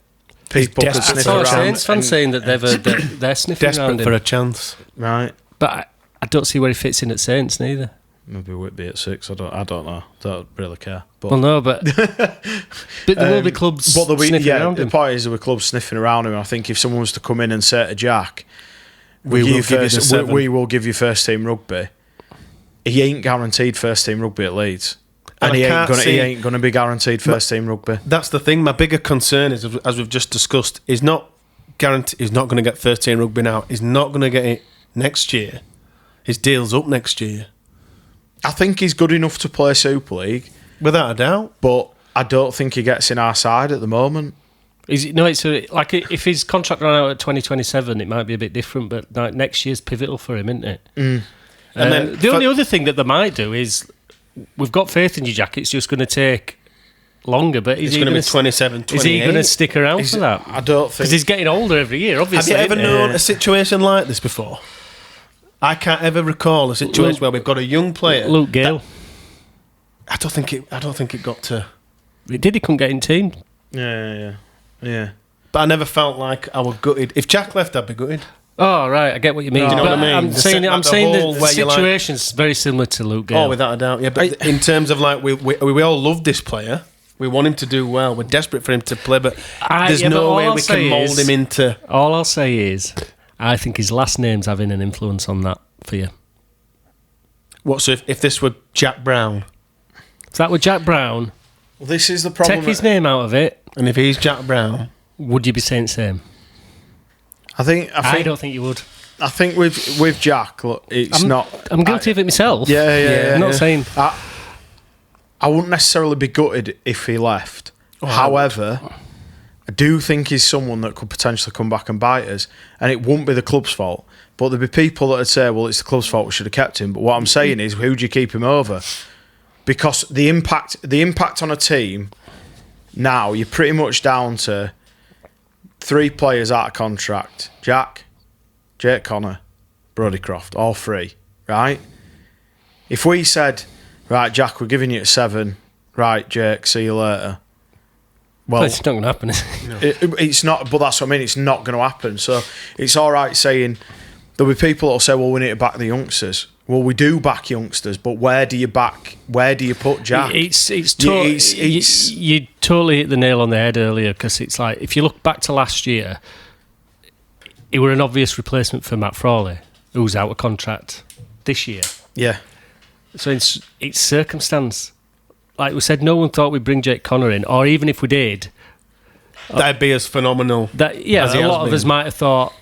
Speaker 3: people could
Speaker 1: desperate
Speaker 3: sniff
Speaker 1: for a
Speaker 3: around.
Speaker 2: Saints fans saying that they're sniffing around
Speaker 1: Desperate
Speaker 2: him.
Speaker 1: for a chance.
Speaker 3: Right.
Speaker 2: But I don't see where he fits in at Saints neither.
Speaker 3: Maybe Whitby at 6. I don't know. Don't really care. But,
Speaker 2: Well, no, but there will be clubs
Speaker 3: but there'll be,
Speaker 2: sniffing around
Speaker 3: the
Speaker 2: him.
Speaker 3: point is there were clubs sniffing around him. I think if someone was to come in and say to Jack,
Speaker 1: We will give you the 7.
Speaker 3: we will give you first team rugby. He ain't guaranteed first team rugby at Leeds, and he ain't gonna be guaranteed first team rugby.
Speaker 1: That's the thing. My bigger concern is, as we've just discussed, is not guarantee. He's not going to get first team rugby now. He's not going to get it next year. His deal's up next year.
Speaker 3: I think he's good enough to play Super League,
Speaker 1: Without a doubt.
Speaker 3: but I don't think he gets in our side at the moment.
Speaker 2: Like if his contract ran out at 2027, it might be a bit different. But like, next year's pivotal for him, isn't it?
Speaker 1: And then
Speaker 2: The only other thing that they might do is we've got faith in you, Jack. It's just going to take longer. But
Speaker 1: It's going to be 27, 28.
Speaker 2: Is he going to stick around for that?
Speaker 3: I don't
Speaker 2: Because
Speaker 3: think.
Speaker 2: he's getting older every year.
Speaker 1: Have
Speaker 2: Obviously,
Speaker 1: you ever
Speaker 2: isn't he?
Speaker 1: known a situation like this before? I can't ever recall a situation where we've got a young player.
Speaker 2: Luke Gale.
Speaker 1: I don't think it got to.
Speaker 2: He couldn't get in team.
Speaker 3: Yeah.
Speaker 1: But I never felt like I was gutted. If Jack left, I'd be gutted.
Speaker 2: Oh right, I get what you mean.
Speaker 1: Do you know
Speaker 2: But
Speaker 1: what I mean?
Speaker 2: I'm
Speaker 1: The
Speaker 2: saying,
Speaker 1: set-
Speaker 2: I'm
Speaker 1: the
Speaker 2: saying
Speaker 1: whole
Speaker 2: the
Speaker 1: where you're like-
Speaker 2: situation's very similar to Luke Gale.
Speaker 1: Oh, without a doubt, yeah. But in terms of like, we all love this player. We want him to do well. We're desperate for him to play, but there's
Speaker 2: but
Speaker 1: no
Speaker 2: all
Speaker 1: way
Speaker 2: I'll
Speaker 1: we
Speaker 2: say
Speaker 1: can mould
Speaker 2: is-
Speaker 1: him into.
Speaker 2: All I'll say is, I think his last name's having an influence on that for you.
Speaker 1: What? So if this were Jack Brown,
Speaker 2: If that were Jack Brown,
Speaker 3: Well, this is the problem.
Speaker 2: take his name out of it,
Speaker 1: and if he's Jack Brown,
Speaker 2: would you be saying the same?
Speaker 3: I
Speaker 2: don't think you would.
Speaker 3: I think with Jack, look, it's not.
Speaker 2: I'm guilty of it myself.
Speaker 3: Yeah.
Speaker 2: I'm not saying.
Speaker 3: I wouldn't necessarily be gutted if he left. However, I do think he's someone that could potentially come back and bite us, and it won't be the club's fault. But there'd be people that would say, "Well, it's the club's fault. We should have kept him." But what I'm saying is, who do you keep him over? Because the impact on a team now, you're pretty much down to 3 players out of contract: Jack, Jake Connor, Brodie Croft, all 3. Right? If we said, "Right, Jack, we're giving you a 7. Right, Jake, see you later." Well,
Speaker 2: It's not going to happen. Is it?
Speaker 3: it's not, but that's what I mean. It's not going to happen. So it's all right saying there'll be people that'll say, "Well, we need to back the youngsters." Well, we do back youngsters, but where do you put Jack?
Speaker 2: You totally hit the nail on the head earlier, because it's like, if you look back to last year, he were an obvious replacement for Matt Frawley, who's out of contract this year.
Speaker 3: Yeah,
Speaker 2: So it's circumstance. Like we said, no one thought we'd bring Jake Connor in, or even if we did,
Speaker 1: that'd be as phenomenal.
Speaker 2: that
Speaker 1: As he
Speaker 2: a
Speaker 1: has
Speaker 2: lot of
Speaker 1: been.
Speaker 2: us might have thought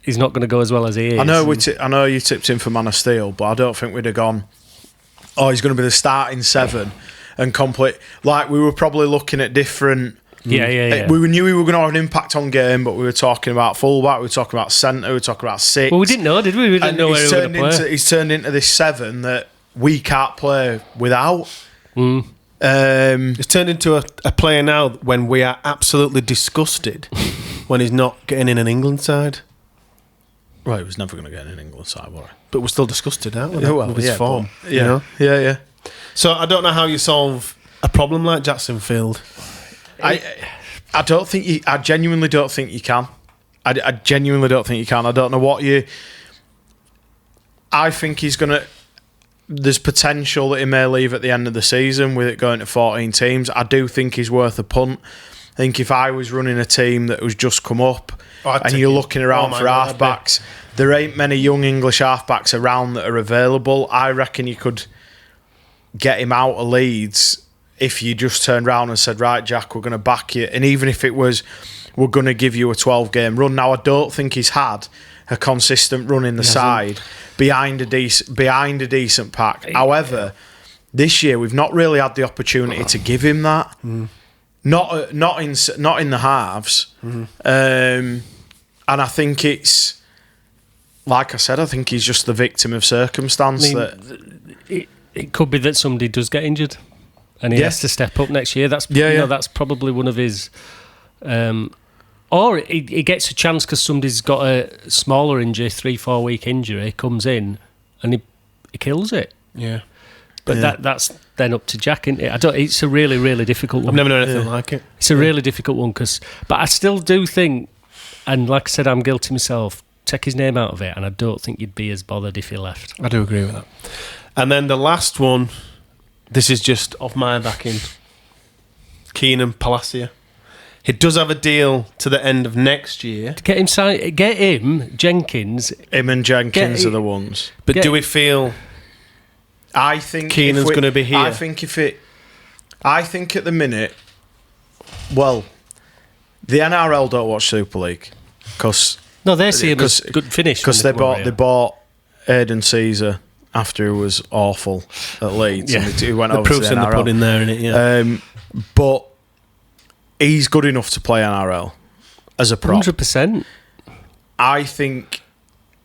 Speaker 2: he's not going to go as well as he is.
Speaker 3: I know you tipped him for Man of Steel, but I don't think we'd have gone, "Oh, he's going to be the starting 7 and complete." Like, we were probably looking at different.
Speaker 2: Yeah.
Speaker 3: We knew we were going to have an impact on game, but we were talking about fullback, we were talking about centre, we were talking about 6.
Speaker 2: Well, we didn't know, did we? We didn't
Speaker 3: And
Speaker 2: know where he was going to play.
Speaker 3: he's turned into this 7 that we can't play without.
Speaker 1: He's turned into a player now when we are absolutely disgusted when he's not getting in an England side.
Speaker 3: Well, he was never going to get in an England side, were he?
Speaker 1: But we're still disgusted, aren't we?
Speaker 3: Yeah, well,
Speaker 1: with his
Speaker 3: yeah,
Speaker 1: form.
Speaker 3: but-
Speaker 1: you know?
Speaker 3: Yeah.
Speaker 1: So I don't know how you solve a problem like Jacksonfield.
Speaker 3: I don't think you. I genuinely don't think you can. I genuinely don't think you can. I don't know what you. I think he's gonna. There's potential that he may leave at the end of the season with it going to 14 teams. I do think he's worth a punt. I think if I was running a team that was just come up and you're looking around for halfbacks, there ain't many young English halfbacks around that are available. I reckon you could get him out of Leeds if you just turned around and said, "Right, Jack, we're going to back you." And even if it was, "We're going to give you a 12-game run." Now, I don't think he's had a consistent run in the side behind a decent pack. However, this year we've not really had the opportunity to give him that. Not in the halves. And I think it's, like I said, I think he's just the victim of circumstance.
Speaker 2: It could be that somebody does get injured and he has to step up next year. That's that's probably one of his... or he gets a chance because somebody's got a smaller injury, 3-4 week injury, comes in and he kills it.
Speaker 1: Yeah.
Speaker 2: But that's then up to Jack, isn't it? It's a really, really difficult one.
Speaker 1: I've never known anything like it.
Speaker 2: It's a really difficult one, but I still do think, and like I said, I'm guilty myself, take his name out of it, and I don't think you'd be as bothered if he left.
Speaker 1: I do agree with that. And then the last one, this is just off my backing, Keenan Palacio. He does have a deal to the end of next year.
Speaker 2: Get him, Jenkins.
Speaker 3: Him and Jenkins are the ones.
Speaker 1: But do we feel...
Speaker 3: I think
Speaker 1: Keenan's going to be here.
Speaker 3: I think at the minute, well, the NRL don't watch Super League because
Speaker 2: they see him as good finish
Speaker 3: because they bought Aidan Caesar after he was awful at Leeds. And he went over to the NRL. The proof's in the
Speaker 1: pudding there, isn't it? Yeah.
Speaker 3: But he's good enough to play NRL as a prop.
Speaker 2: 100%.
Speaker 3: I think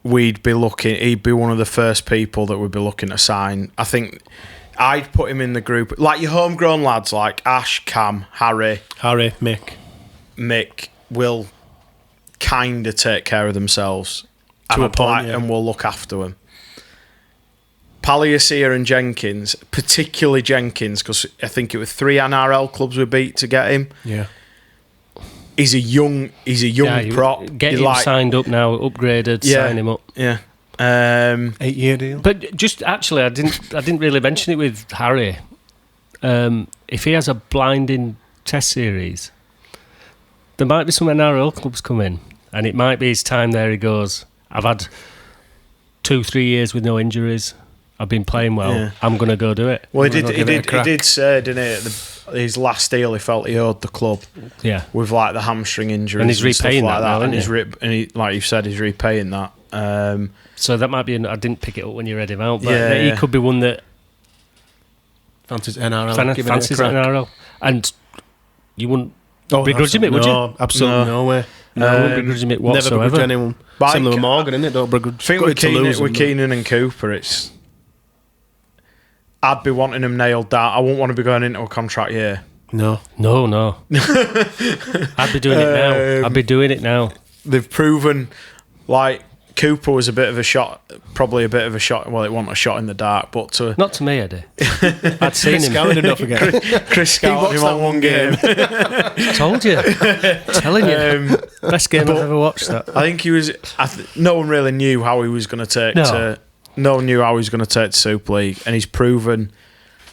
Speaker 3: he'd be one of the first people that we'd be looking to sign. I think I'd put him in the group, like your homegrown lads like Ash, Cam, Harry, Mick will kind of take care of themselves
Speaker 1: to a point,
Speaker 3: and we'll look after them. Palacio and Jenkins, particularly Jenkins, because I think it was 3 NRL clubs we beat to get him.
Speaker 1: Yeah.
Speaker 3: He's a young prop.
Speaker 2: Get him signed up now, upgraded, sign him up.
Speaker 3: Yeah.
Speaker 1: 8-year deal.
Speaker 2: But just actually, I didn't really mention it with Harry. If he has a blinding test series, there might be some NRL clubs come in, and it might be his time there. He goes, I've had 2-3 years with no injuries. I've been playing well. Yeah. I'm going to go do it.
Speaker 3: Well, he did say, didn't he, his last deal, he felt he owed the club.
Speaker 2: Yeah.
Speaker 3: With like the hamstring injuries
Speaker 2: and he's repaying
Speaker 3: like
Speaker 2: that now,
Speaker 3: and he, like you said, he's repaying that.
Speaker 2: So that might be. I didn't pick it up when you read him out, but he could be one that
Speaker 1: fancies NRL.
Speaker 2: Fancies NRL, and you wouldn't begrudge him it, would you?
Speaker 1: No, absolutely no way.
Speaker 2: No, I wouldn't begrudge him it whatsoever.
Speaker 1: Never begrudge anyone. Similar with Morgan, isn't it? Don't begrudge.
Speaker 3: I think with Keenan and Cooper, I'd be wanting them nailed down. I wouldn't want to be going into a contract year.
Speaker 1: No.
Speaker 2: I'd be doing it now.
Speaker 3: They've proven, like, Cooper was a bit of a shot. Well, it wasn't a shot in the dark, but
Speaker 2: not to me, Eddie. I'd seen him.
Speaker 1: Scouted enough again.
Speaker 3: Chris scouted him on one game.
Speaker 2: Told you. Telling you. Best game I've ever watched. That.
Speaker 3: I think he was. No one really knew how he was going to take. No one knew how he was going to take to Super League, and he's proven.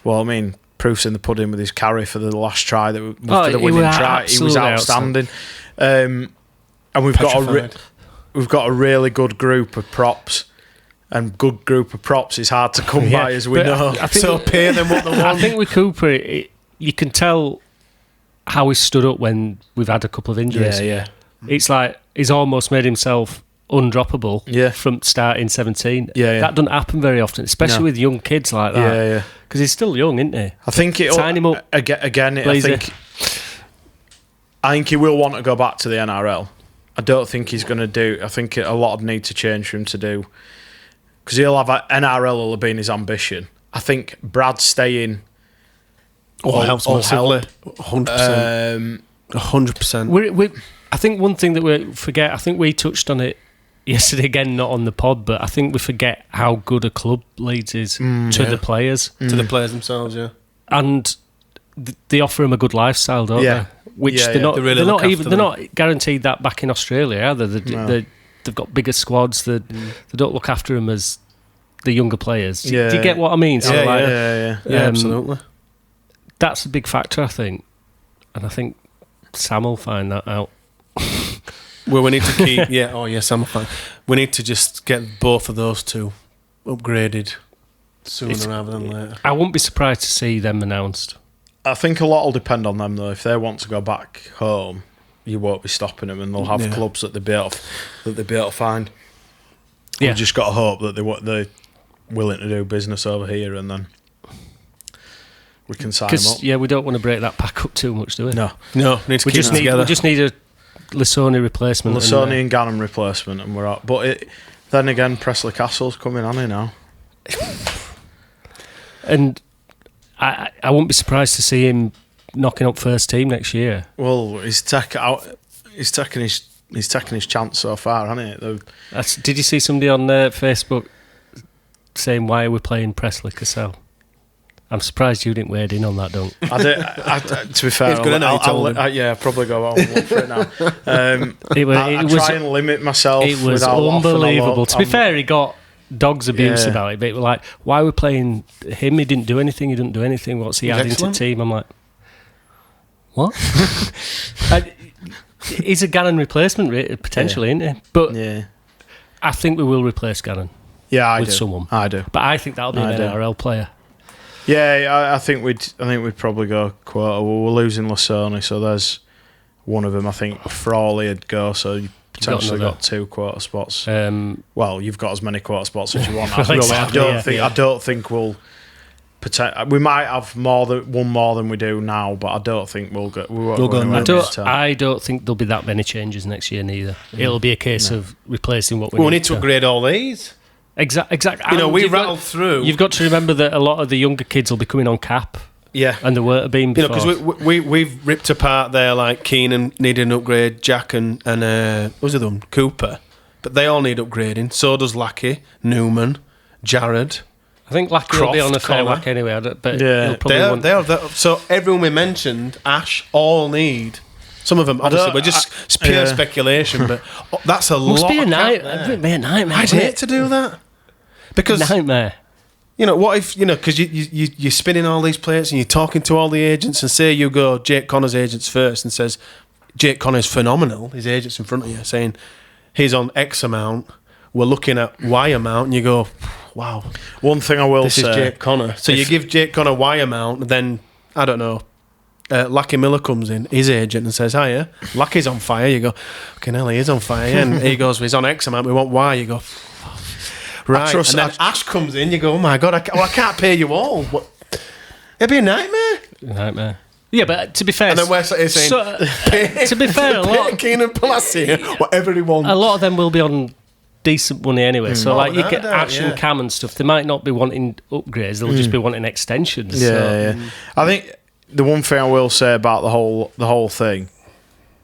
Speaker 3: Well, I mean, proof's in the pudding with his carry for the last try for the winning try. He was outstanding, and we've got a really good group of props, and good group of props is hard to come by, as we know.
Speaker 1: So pay them what they want.
Speaker 2: I think with Cooper, you can tell how he's stood up when we've had a couple of injuries.
Speaker 3: Yeah.
Speaker 2: It's like he's almost made himself undroppable from starting 17.
Speaker 3: Yeah.
Speaker 2: That doesn't happen very often, especially with young kids like that.
Speaker 3: Yeah.
Speaker 2: Because he's still young, isn't he?
Speaker 3: I think
Speaker 2: sign him up
Speaker 3: again. I think he will want to go back to the NRL. I don't think he's going to do. I think a lot of need to change for him to do, because NRL will have been his ambition. I think Brad staying
Speaker 1: helps massively. 100%. 100%.
Speaker 2: I think one thing that we forget. I think we touched on it yesterday again, not on the pod, but I think we forget how good a club Leeds is to the players,
Speaker 1: to the players themselves. Yeah,
Speaker 2: and they offer them a good lifestyle, don't they? Which they're not guaranteed that back in Australia either. They've got bigger squads. They don't look after them as the younger players. Do you get what I mean? So
Speaker 1: absolutely.
Speaker 2: That's a big factor, I think, and I think Sam will find that out.
Speaker 1: Well, we need to keep. Sam will find. We need to just get both of those two upgraded sooner rather than later.
Speaker 2: I wouldn't be surprised to see them announced.
Speaker 3: I think a lot will depend on them, though. If they want to go back home, you won't be stopping them, and they'll have clubs that they'll be able to find. Yeah, we've just got to hope that they're willing to do business over here, and then we can sign them up.
Speaker 2: Yeah, we don't want to break that pack up too much, do we?
Speaker 3: No.
Speaker 1: Need to keep it together.
Speaker 2: We just need Lissoni replacement.
Speaker 3: Lissoni and Gannon replacement, and we're out. But then again, Presley Castle's coming on here now.
Speaker 2: And I wouldn't be surprised to see him knocking up first team next year.
Speaker 3: Well, he's taking his chance so far, hasn't he?
Speaker 2: Did you see somebody on Facebook saying, why are we playing Presley Cassell? I'm surprised you didn't wade in on that, don't you?
Speaker 3: To be fair, I'll probably go out and look for it now. I try and limit myself.
Speaker 2: It was unbelievable. To be fair, he got dogs abuse about it, but it was like, why are we playing him? He didn't do anything. What's he adding to the team? I'm like, what? He's a Gannon replacement, potentially, isn't he? But I think we will replace Gannon.
Speaker 3: Yeah,
Speaker 2: with someone.
Speaker 3: I do.
Speaker 2: But I think that'll be an NRL player.
Speaker 3: Yeah, I think we'd probably go Quota. We're losing Lissoni, so there's one of them. I think Frawley would go, so you potentially got 2 Quota spots. Well, you've got as many Quota spots as you want. I don't think we'll. We might have one more than we do now, but I don't think we'll go.
Speaker 2: I don't think there'll be that many changes next year neither. It'll be a case of replacing what
Speaker 1: we need to upgrade all these.
Speaker 2: Exactly.
Speaker 1: We rattled through.
Speaker 2: You've got to remember that a lot of the younger kids will be coming on cap.
Speaker 1: Yeah.
Speaker 2: And there weren't been before.
Speaker 1: Because we've ripped apart there, like Keenan needed an upgrade, Jack and what was the other one? Cooper. But they all need upgrading. So does Lackey, Newman, Jared.
Speaker 2: I think Lackey will be on a fair whack anyway. But he'll probably
Speaker 1: so everyone we mentioned, Ash, all need. Some of them, obviously, we're just pure speculation, but that's a lot.
Speaker 2: Must be a nightmare.
Speaker 1: I'd hate to do that. Because
Speaker 2: nightmare.
Speaker 1: What if because you're spinning all these plates and you're talking to all the agents, and say you go Jake Connor's agents first and says Jake Connor's phenomenal. His agent's in front of you saying he's on X amount. We're looking at Y amount, and you go, wow.
Speaker 3: One thing I will say,
Speaker 1: this is Jake Connor. So you give Jake Connor Y amount, and then I don't know. Lackey Miller comes in, his agent, and says, hiya, Lackey's on fire. You go, okay, hell, he is on fire. And he goes, he's on X amount, we want Y. You go, right. And then Ash comes in, you go, oh my God, I can't pay you all. What? It'd be a nightmare.
Speaker 2: Yeah, but to be fair...
Speaker 1: And then we're saying,
Speaker 2: to be fair, a lot...
Speaker 1: Keenan Palacio, whatever he wants.
Speaker 2: A lot of them will be on decent money anyway. So, you get Ash and Cam and stuff, they might not be wanting upgrades, they'll just be wanting extensions.
Speaker 3: Yeah. I think... The one thing I will say about the whole thing,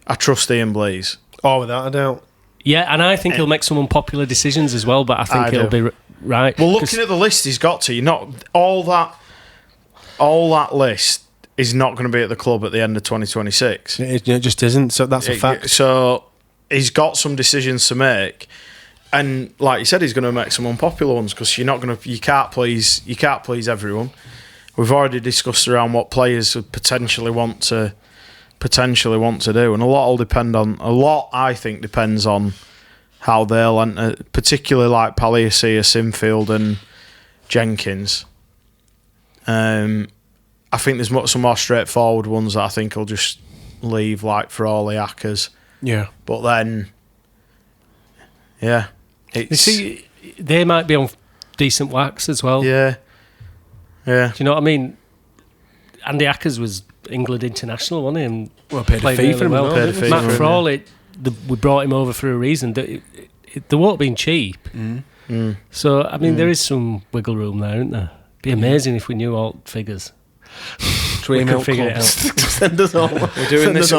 Speaker 3: I trust Ian Blease.
Speaker 1: Oh, without a doubt.
Speaker 2: Yeah, and I think he'll make some unpopular decisions as well, but I think he'll be right.
Speaker 3: Well, looking at the list he's got to, all that list is not going to be at the club at the end of 2026.
Speaker 1: It just isn't, so that's a fact.
Speaker 3: So he's got some decisions to make, and like you said, he's going to make some unpopular ones because you can't please everyone. We've already discussed around what players would potentially want to do, and a lot I think depends on how they'll enter, particularly like Palacia, Sinfield and Jenkins. I think there's some more straightforward ones that I think will just leave, like for all the hackers.
Speaker 1: Yeah.
Speaker 3: But then,
Speaker 2: you see, they might be on decent whacks as well.
Speaker 3: Yeah.
Speaker 2: Do you know what I mean? Andy Ackers was England international, wasn't he? And
Speaker 1: paid a fee for him.
Speaker 2: Matt Frawley, we brought him over for a reason. They won't been cheap. So, I mean, there is some wiggle room there, isn't there? It'd be amazing if we knew all figures.
Speaker 1: We could figure it out. Send us all.
Speaker 3: We're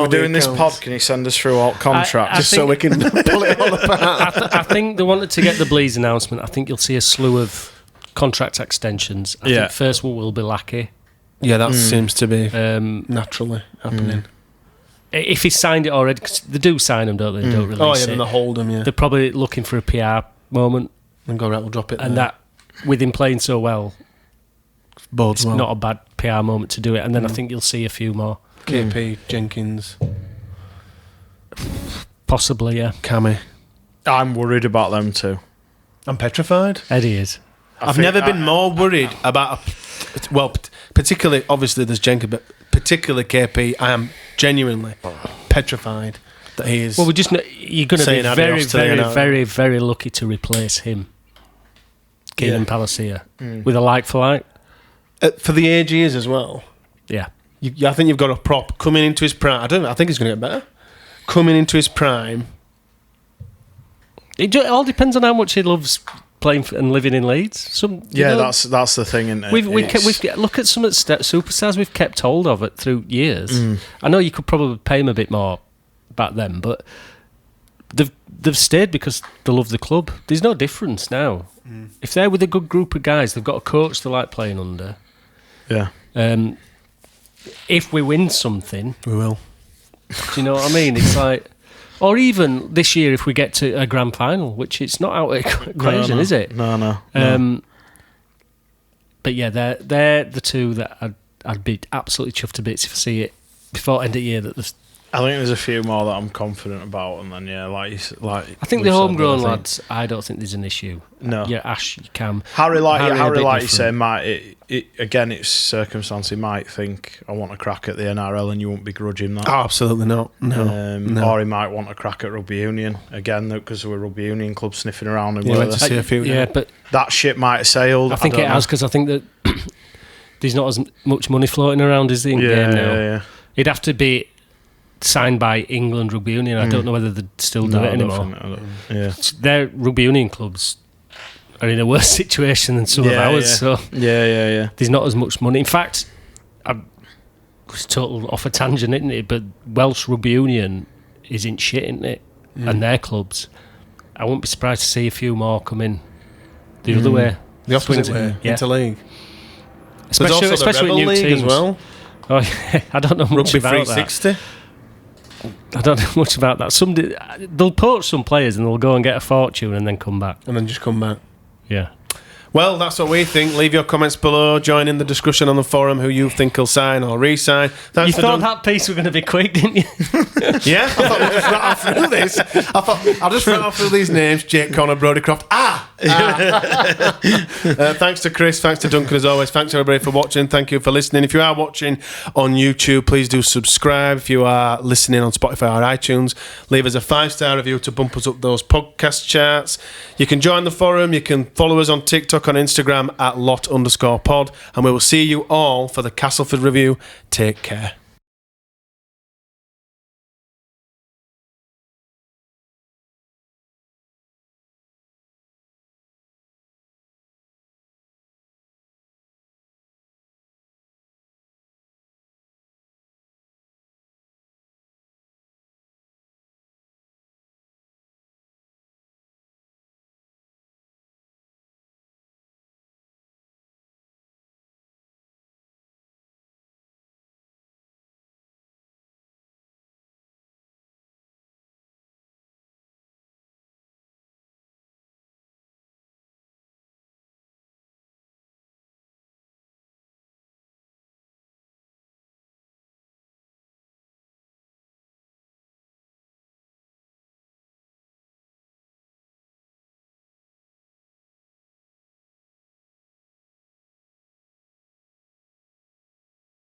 Speaker 3: doing this pod. Can you send us through all contracts
Speaker 1: just so we can pull it all apart?
Speaker 2: I think they wanted to get the Blease announcement. I think you'll see a slew of contract extensions. I think first one will be Lackey.
Speaker 1: Yeah, that seems to be naturally happening.
Speaker 2: If he's signed it already, cause they do sign them, don't they? They don't release it.
Speaker 1: Then they hold them,
Speaker 2: They're probably looking for a PR moment.
Speaker 1: And go, right, we'll drop it
Speaker 2: and that, with him playing so well, it's not a bad PR moment to do it. And then I think you'll see a few more.
Speaker 1: KP, Jenkins.
Speaker 2: Possibly, yeah.
Speaker 1: Cammy.
Speaker 3: I'm worried about them too.
Speaker 1: I'm petrified.
Speaker 2: Eddie is.
Speaker 1: I've never been more worried about particularly, obviously there's Jenkins, but particularly KP, I am genuinely petrified that he is.
Speaker 2: Well, you're going to be very, very, very, very lucky to replace him, Keenan Palacia, with a like for like.
Speaker 1: For the age he is as well.
Speaker 2: Yeah.
Speaker 1: I think you've got a prop coming into his prime. I think he's going to get better. coming into his prime.
Speaker 2: It all depends on how much he loves playing and living in Leeds.
Speaker 3: That's the thing, isn't it?
Speaker 2: We've look at some of the superstars we've kept hold of it through years. I know you could probably pay him a bit more back then, but they've stayed because they love the club. There's no difference now. If they're with a good group of guys, they've got a coach they like playing under.
Speaker 3: Yeah.
Speaker 2: If we win something,
Speaker 1: We will.
Speaker 2: do you know what I mean? It's like, or even this year if we get to a grand final, which it's not out of the equation, is it?
Speaker 3: No.
Speaker 2: But yeah, they're the two that I'd be absolutely chuffed to bits if I see it before end of year.
Speaker 3: I think there's a few more that I'm confident about, and then I
Speaker 2: think the homegrown lads, I don't think there's an issue.
Speaker 3: No,
Speaker 2: yeah, Ash, Cam,
Speaker 3: Harry, like you say, might again, it's circumstance. He might think I want a crack at the NRL, and you won't begrudge him that.
Speaker 1: Oh, absolutely not. No.
Speaker 3: Or he might want a crack at rugby union again, because we're a rugby union club sniffing around. And
Speaker 1: went to see a few.
Speaker 2: Yeah, but
Speaker 3: that ship might have sailed.
Speaker 2: I think it has, because I think that there's not as much money floating around as the game now.
Speaker 3: Yeah.
Speaker 2: It'd have to be signed by England Rugby Union. I don't know whether they'd still do it anymore. Their rugby union clubs are in a worse situation than some of ours. So there's not as much money. In fact, it's total off a tangent, isn't it? But Welsh Rugby Union is in shit, isn't it? And their clubs. I wouldn't be surprised to see a few more come in the other way.
Speaker 1: The opposite way, into league.
Speaker 2: Especially
Speaker 1: the Rebel
Speaker 2: with new
Speaker 1: League
Speaker 2: teams
Speaker 1: as well.
Speaker 2: Oh, yeah. I don't know much
Speaker 1: Rugby
Speaker 2: about
Speaker 1: 360.
Speaker 2: that. I don't know much about that. They'll poach some players and they'll go and get a fortune and then come back.
Speaker 1: And then just come back.
Speaker 2: Yeah.
Speaker 1: Well, that's what we think. Leave your comments below. Join in the discussion on the forum who you think will sign or re-sign.
Speaker 2: You thought that piece was going to be quick, didn't you?
Speaker 1: Yeah, I thought we'd just rattle through this. I thought I'll just rattle through these names: Jake Connor, Brodie Croft. Thanks to Chris. Thanks to Duncan as always. Thanks everybody for watching. Thank you for listening. If you are watching on YouTube, please do subscribe. If you are listening on Spotify or iTunes, leave us a 5-star review to bump us up those podcast charts. You can join the forum. You can follow us on TikTok, on Instagram at @lot_pod, and we will see you all for the Castleford review. Take care.